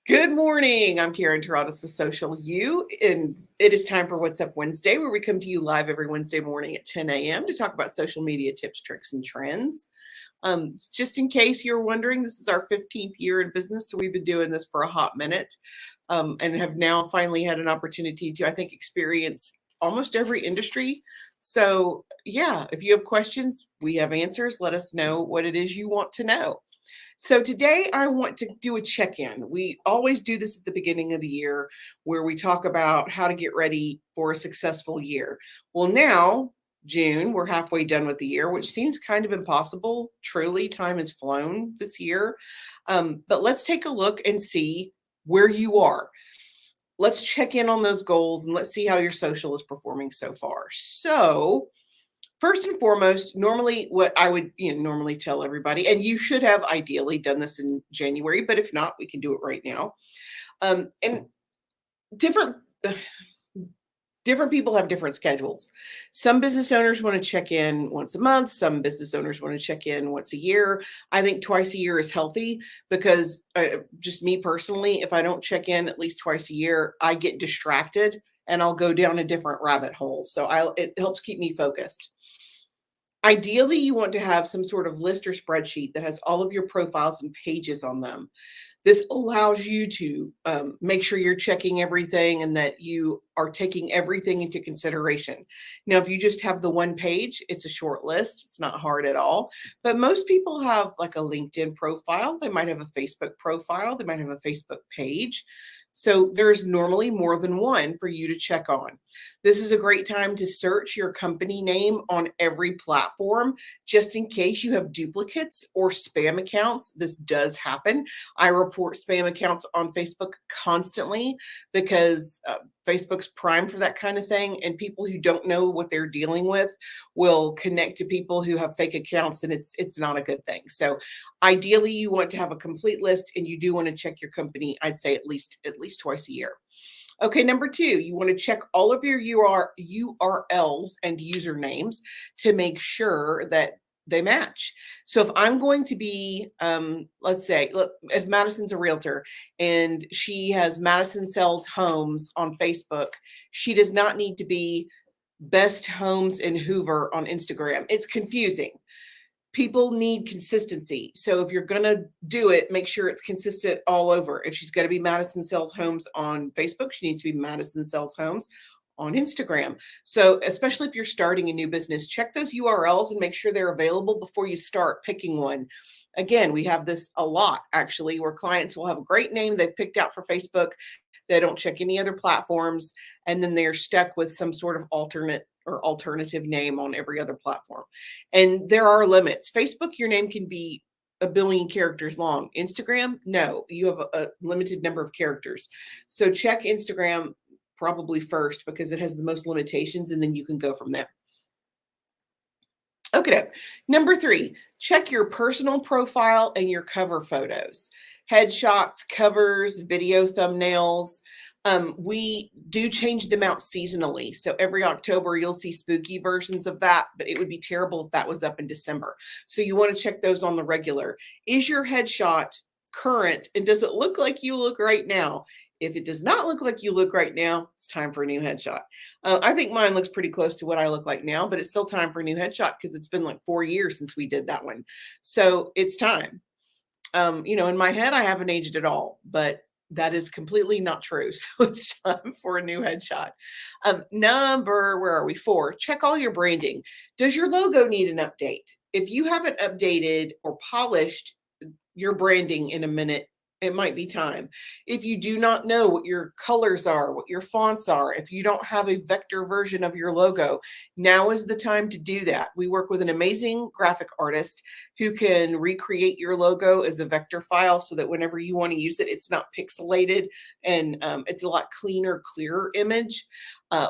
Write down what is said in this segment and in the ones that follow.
Good morning. I'm Karen Terradas with Social U, and it is time for What's Up Wednesday, where we come to you live every Wednesday morning at 10 a.m. to talk about social media tips, tricks, and trends. Just in case you're wondering, this is our 15th year in business, so we've been doing this for a hot minute, and have now finally had an opportunity to, I think, experience almost every industry. So, yeah, if you have questions, we have answers. Let us know what it is you want to know. So today I want to do a check-in. We always do this at the beginning of the year where we talk about how to get ready for a successful year. Well, now, June, we're halfway done with the year, which seems kind of impossible. Truly, time has flown this year. But let's take a look and see where you are. Let's check in on those goals and let's see how your social is performing so far. So, first and foremost, normally what I would normally tell everybody, and you should have ideally done this in January, but if not, we can do it right now. And different different people have different schedules. Some business owners want to check in once a month. Some business owners want to check in once a year. I think twice a year is healthy because just me personally, if I don't check in at least twice a year, I get distracted and I'll go down a different rabbit hole. So it helps keep me focused. Ideally, you want to have some sort of list or spreadsheet that has all of your profiles and pages on them. This allows you to make sure you're checking everything and that you are taking everything into consideration. Now, if you just have the one page, it's a short list. It's not hard at all. But most people have like a LinkedIn profile. They might have a Facebook profile. They might have a Facebook page. So there's normally more than one for you to check on. This is a great time to search your company name on every platform, just in case you have duplicates or spam accounts. This does happen. I report spam accounts on Facebook constantly because Facebook's prime for that kind of thing. And people who don't know what they're dealing with will connect to people who have fake accounts, and it's not a good thing. So ideally, you want to have a complete list, and you do want to check your company, I'd say at least twice a year. Okay, number two, you want to check all of your URLs and usernames to make sure that they match. So if I'm going to be, let's say, if Madison's a realtor and she has Madison Sells Homes on Facebook, she does not need to be Best Homes in Hoover on Instagram. It's confusing. People need consistency. So if you're going to do it, make sure it's consistent all over. If she's going to be Madison Sells Homes on Facebook, she needs to be Madison Sells Homes on Instagram. So especially if you're starting a new business, check those URLs and make sure they're available before you start picking one. Again, we have this a lot actually, where clients will have a great name they've picked out for Facebook. They don't check any other platforms, and then they're stuck with some sort of alternate or alternative name on every other platform. And there are limits. Facebook, your name can be a billion characters long. Instagram, no, you have a limited number of characters. So check Instagram probably first because it has the most limitations, and then you can go from there. Okay, number three, check your personal profile and your cover photos, headshots, covers, video thumbnails. We do change them out seasonally. So every October, you'll see spooky versions of that, but it would be terrible if that was up in December. So you want to check those on the regular. Is your headshot current and does it look like you look right now? If it does not look like you look right now, it's time for a new headshot. I think mine looks pretty close to what I look like now, but it's still time for a new headshot because it's been like 4 years since we did that one. So it's time. In my head, I haven't aged at all, but that is completely not true. So it's time for a new headshot. Where are we? 4, check all your branding. Does your logo need an update? If you haven't updated or polished your branding in a minute, it might be time. If you do not know what your colors are, what your fonts are, if you don't have a vector version of your logo, now is the time to do that. We work with an amazing graphic artist who can recreate your logo as a vector file so that whenever you want to use it, it's not pixelated and it's a lot cleaner, clearer image.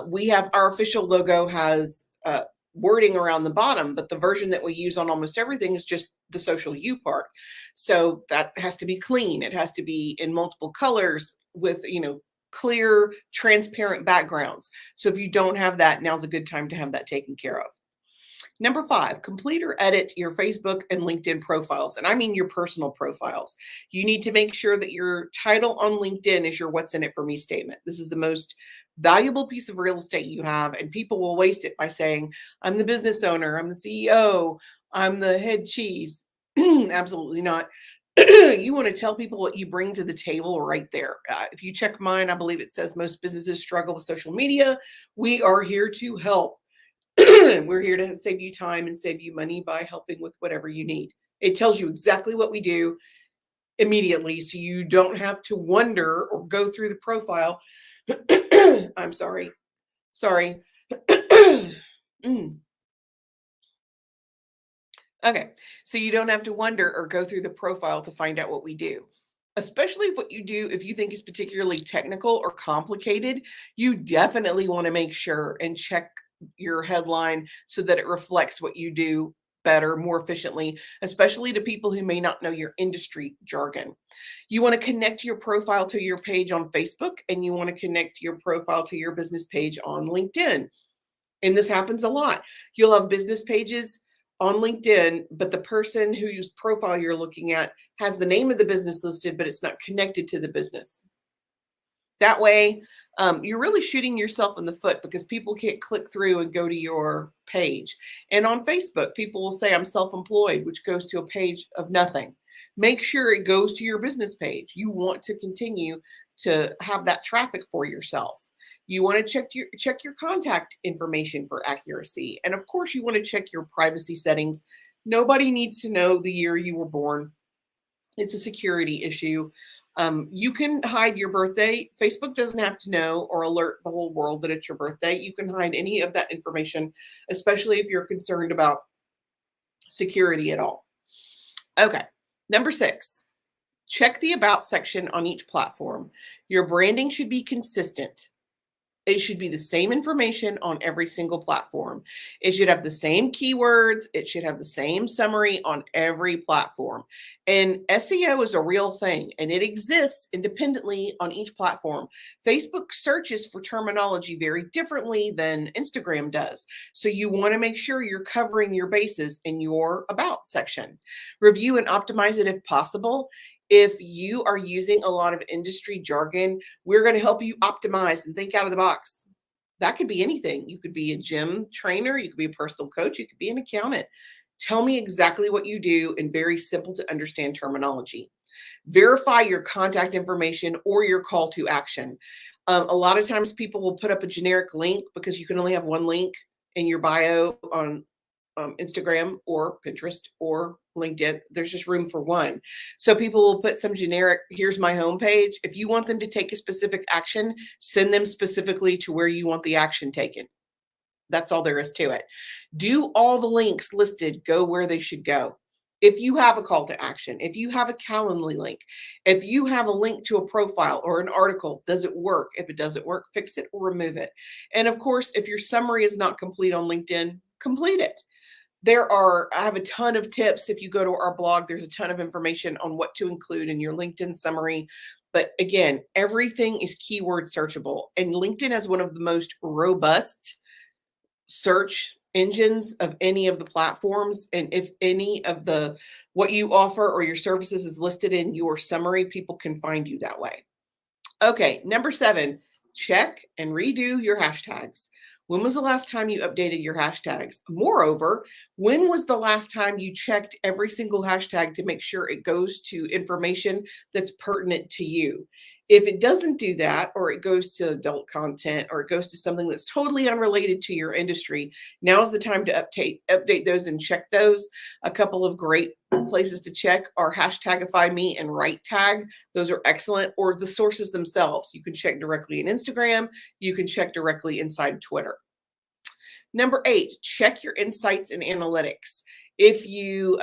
We have our official logo has wording around the bottom, but the version that we use on almost everything is just the Social U part. So that has to be clean. It has to be in multiple colors with, clear, transparent backgrounds. So if you don't have that, now's a good time to have that taken care of. Number 5, complete or edit your Facebook and LinkedIn profiles. And I mean your personal profiles. You need to make sure that your title on LinkedIn is your what's in it for me statement. This is the most valuable piece of real estate you have. And people will waste it by saying, I'm the business owner, I'm the CEO, I'm the head cheese. Absolutely not. You want to tell people what you bring to the table right there. If you check mine, I believe it says most businesses struggle with social media. We are here to help. We're here to save you time and save you money by helping with whatever you need. It tells you exactly what we do immediately, so you don't have to wonder or go through the profile. I'm sorry. Sorry. Okay, so you don't have to wonder or go through the profile to find out what we do. Especially what you do, if you think is particularly technical or complicated, you definitely want to make sure and check your headline so that it reflects what you do better, more efficiently, especially to people who may not know your industry jargon. You want to connect your profile to your page on Facebook, and you want to connect your profile to your business page on LinkedIn. And this happens a lot. You'll have business pages on LinkedIn, but the person whose profile you're looking at has the name of the business listed, but it's not connected to the business. That way, you're really shooting yourself in the foot because people can't click through and go to your page. And on Facebook, people will say, I'm self employed, which goes to a page of nothing. Make sure it goes to your business page. You want to continue to have that traffic for yourself. You want to check your contact information for accuracy. And of course, you want to check your privacy settings. Nobody needs to know the year you were born. It's a security issue. You can hide your birthday. Facebook doesn't have to know or alert the whole world that it's your birthday. You can hide any of that information, especially if you're concerned about security at all. Okay, number 6, check the about section on each platform. Your branding should be consistent. It should be the same information on every single platform. It should have the same keywords. It should have the same summary on every platform. And SEO is a real thing, and it exists independently on each platform. Facebook searches for terminology very differently than Instagram does. So you want to make sure you're covering your bases in your about section. Review and optimize it if possible. If you are using a lot of industry jargon, we're going to help you optimize and think out of the box. That could be anything. You could be a gym trainer, you could be a personal coach, you could be an accountant. Tell me exactly what you do in very simple to understand terminology. Verify your contact information or your call to action. A lot of times people will put up a generic link because you can only have one link in your bio on Instagram or Pinterest or LinkedIn. There's just room for one. So people will put some generic, here's my homepage. If you want them to take a specific action, send them specifically to where you want the action taken. That's all there is to it. Do all the links listed go where they should go. If you have a call to action, if you have a Calendly link, if you have a link to a profile or an article, does it work? If it doesn't work, fix it or remove it. And of course, if your summary is not complete on LinkedIn, complete it. I have a ton of tips. If you go to our blog, there's a ton of information on what to include in your LinkedIn summary. But again, everything is keyword searchable. And LinkedIn has one of the most robust search engines of any of the platforms. And if any of what you offer or your services is listed in your summary, people can find you that way. Okay, number 7, check and redo your hashtags. When was the last time you updated your hashtags? Moreover, when was the last time you checked every single hashtag to make sure it goes to information that's pertinent to you? If it doesn't do that, or it goes to adult content, or it goes to something that's totally unrelated to your industry, now's the time to update those and check those. A couple of great places to check are Hashtagify Me and Right Tag. Those are excellent. Or the sources themselves. You can check directly in Instagram. You can check directly inside Twitter. Number 8, check your insights and analytics. If you,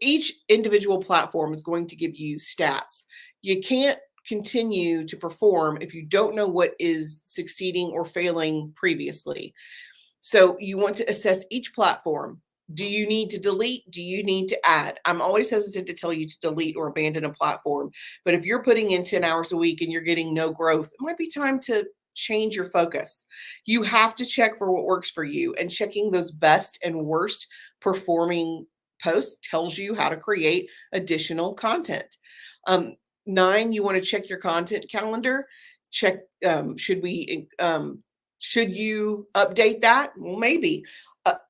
each individual platform is going to give you stats. You can't continue to perform if you don't know what is succeeding or failing previously. So you want to assess each platform. Do you need to delete? Do you need to add? I'm always hesitant to tell you to delete or abandon a platform, but if you're putting in 10 hours a week and you're getting no growth, it might be time to change your focus. You have to check for what works for you, and checking those best and worst performing posts tells you how to create additional content. Um, 9, you want to check your content calendar. Check, should you update that? Well, maybe.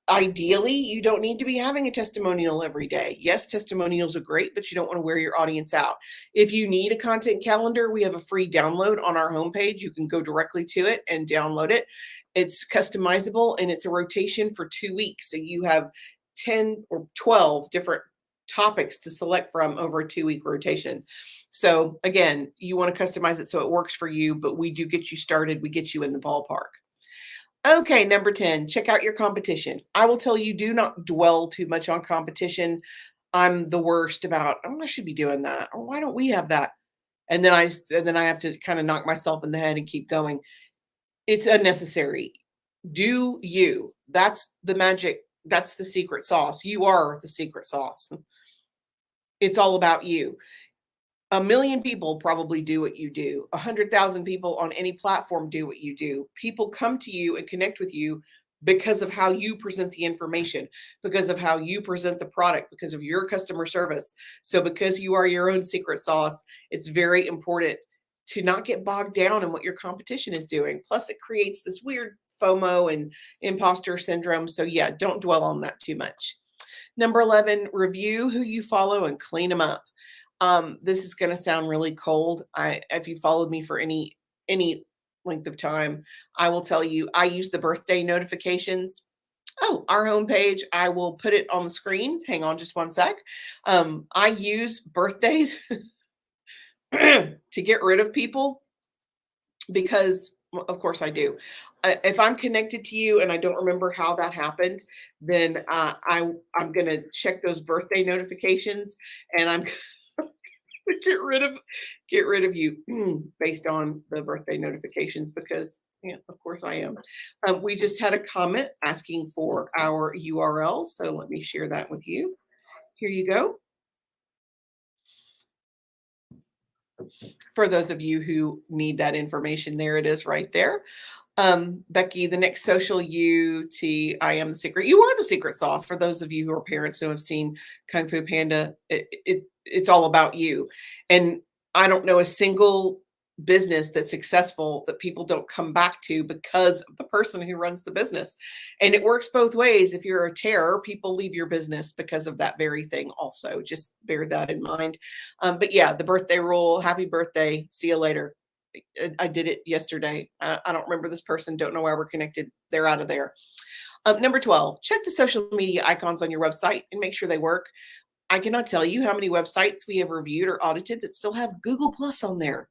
Ideally, you don't need to be having a testimonial every day. Yes, testimonials are great, but you don't want to wear your audience out. If you need a content calendar, we have a free download on our homepage. You can go directly to it and download it. It's customizable and it's a rotation for 2 weeks. So you have 10 or 12 different topics to select from over a 2-week rotation. So again, you want to customize it so it works for you, but we do get you started. We get you in the ballpark. Okay, number 10, check out your competition. I will tell you, do not dwell too much on competition. I'm the worst about, oh, I should be doing that. Or why don't we have that? And then I have to kind of knock myself in the head and keep going. It's unnecessary. Do you. That's the magic. That's the secret sauce. You are the secret sauce. It's all about you. 1 million people probably do what you do. 100,000 people on any platform do what you do. People come to you and connect with you because of how you present the information, because of how you present the product, because of your customer service. So because you are your own secret sauce, it's very important to not get bogged down in what your competition is doing. Plus, it creates this weird FOMO and imposter syndrome. So yeah, don't dwell on that too much. Number 11, review who you follow and clean them up. This is going to sound really cold. If you followed me for any length of time, I will tell you I use the birthday notifications. Oh, our homepage, I will put it on the screen. Hang on just one sec. I use birthdays to get rid of people because, well, of course I do. If I'm connected to you and I don't remember how that happened, then I'm going to check those birthday notifications, and I'm get rid of you based on the birthday notifications, because yeah, of course I am. We just had a comment asking for our URL, so let me share that with you. Here you go. For those of you who need that information, there it is right there. Becky, the next social I am the secret. You are the secret sauce. For those of you who are parents who have seen Kung Fu Panda, it's all about you. And I don't know a single business that's successful that people don't come back to because of the person who runs the business. And it works both ways. If you're a terror, people leave your business because of that very thing also. Just bear that in mind. But yeah, the birthday rule, happy birthday, see you later. I did it yesterday. I don't remember this person, don't know why we're connected. They're out of there. Number 12, check the social media icons on your website and make sure they work. I cannot tell you how many websites we have reviewed or audited that still have Google Plus on there.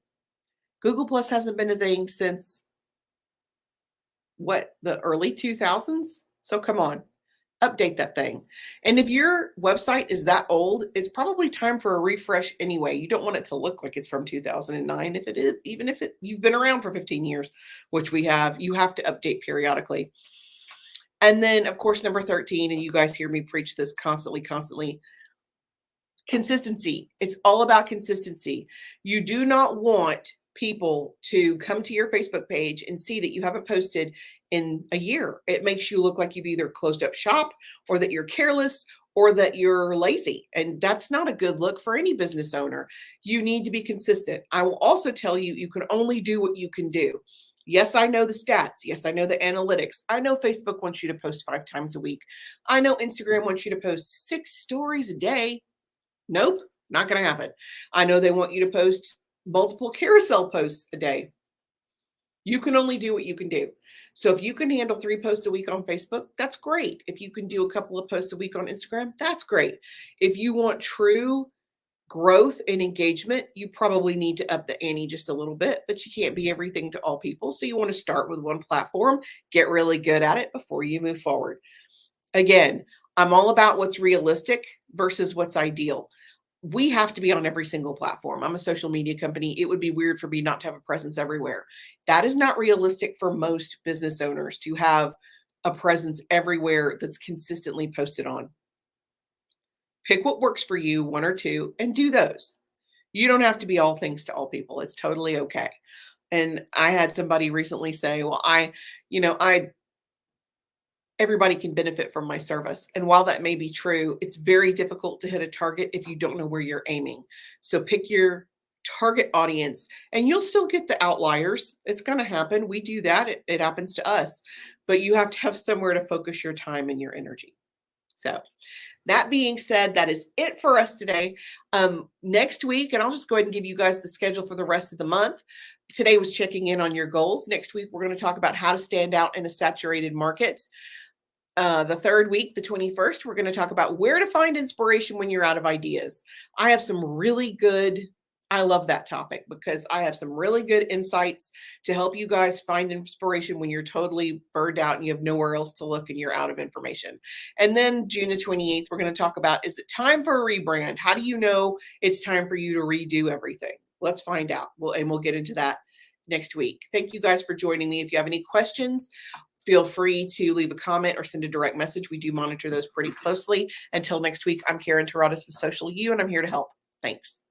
Google Plus hasn't been a thing since the early 2000s? So come on, update that thing. And if your website is that old, it's probably time for a refresh anyway. You don't want it to look like it's from 2009. If it is, even if you've been around for 15 years, which we have, you have to update periodically. And then, of course, number 13, and you guys hear me preach this constantly, consistency. It's all about consistency. You do not want people to come to your Facebook page and see that you haven't posted in a year. It makes you look like you've either closed up shop, or that you're careless, or that you're lazy. And that's not a good look for any business owner. You need to be consistent. I will also tell you, you can only do what you can do. Yes, I know the stats. Yes, I know the analytics. I know Facebook wants you to post 5 times a week. I know Instagram wants you to post 6 stories a day. Nope, not going to happen. I know they want you to post multiple carousel posts a day. You can only do what you can do. So if you can handle 3 posts a week on Facebook, that's great. If you can do a couple of posts a week on Instagram, that's great. If you want true growth and engagement, you probably need to up the ante just a little bit, but you can't be everything to all people. So you want to start with one platform, get really good at it before you move forward. Again, I'm all about what's realistic versus what's ideal. We have to be on every single platform. I'm a social media company. It would be weird for me not to have a presence everywhere. That is not realistic for most business owners, to have a presence everywhere that's consistently posted on. Pick what works for you, 1 or 2, and do those. You don't have to be all things to all people. It's totally okay. And I had somebody recently say, well, everybody can benefit from my service. And while that may be true, it's very difficult to hit a target if you don't know where you're aiming. So pick your target audience and you'll still get the outliers. It's going to happen. We do that. It happens to us, but you have to have somewhere to focus your time and your energy. So that being said, that is it for us today. Next week, and I'll just go ahead and give you guys the schedule for the rest of the month. Today was checking in on your goals. Next week, we're going to talk about how to stand out in a saturated market. The third week, the 21st, we're going to talk about where to find inspiration when you're out of ideas. I have some really good, I love that topic because I have some really good insights to help you guys find inspiration when you're totally burned out and you have nowhere else to look and you're out of information. And then June the 28th, we're going to talk about, is it time for a rebrand? How do you know it's time for you to redo everything? Let's find out. We'll get into that next week. Thank you guys for joining me. If you have any questions, feel free to leave a comment or send a direct message. We do monitor those pretty closely. Until next week, I'm Karen Terradas with Social You, and I'm here to help. Thanks.